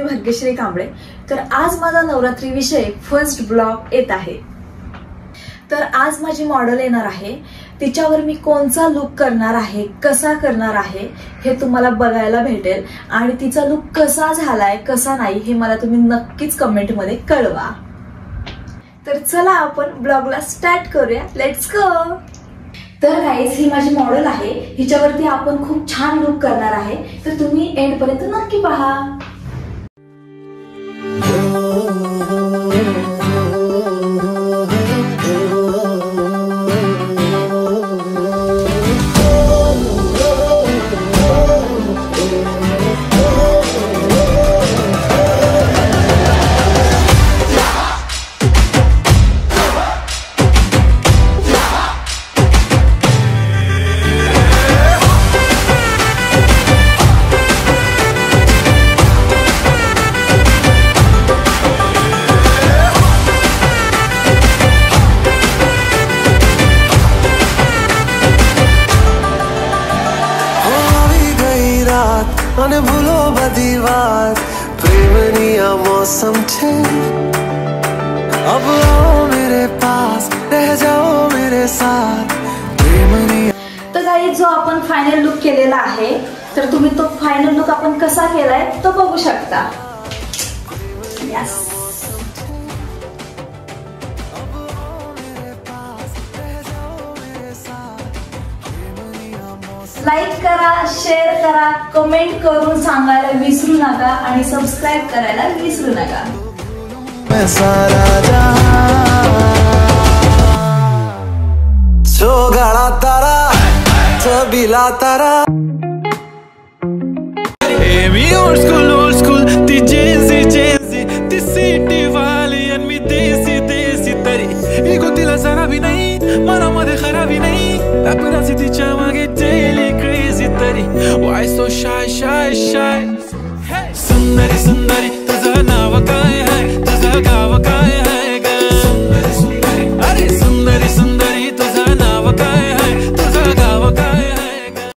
भाग्यश्री कांबळे। तर आज माझा नवरात्री विषय फर्स्ट ब्लॉग येत आहे। तर आज माझी मॉडेल येणार आहे, तिच्यावर मी कोणचा लुक करणार आहे, कसा करणार आहे हे तुम्हाला बघायला भेटेल आणि तिचा लुक कसा झालाय कसा नाही हे मला तुम्ही नक्कीच कमेंट मध्ये कळवा। तर चला आपण ब्लॉगला स्टार्ट करूया, लेट्स गो। तर गाइस, ही माझी मॉडेल आहे, हिच्यावरती आपण खूप छान लुक करणार आहे, तर तुम्ही एंड पर्यंत नक्की पहा। અને ભૂલો બધી વાત પ્રેમની આ मौसम છે अब आओ मेरे पास रह जाओ मेरे साथ प्रेमनी। तर गाइस, जो आपण फायनल लुक केलेला आहे, तर तुम्ही तो फायनल लुक आपण कसा केलाय तो बघू शकता। यस, लाईक करा, शेअर करा, कमेंट करून सांगायला विसरू नका आणि सबस्क्राइब करायला विसरू नका। मैं सारा जहां जो गाड़ा तारा छबिला तारा।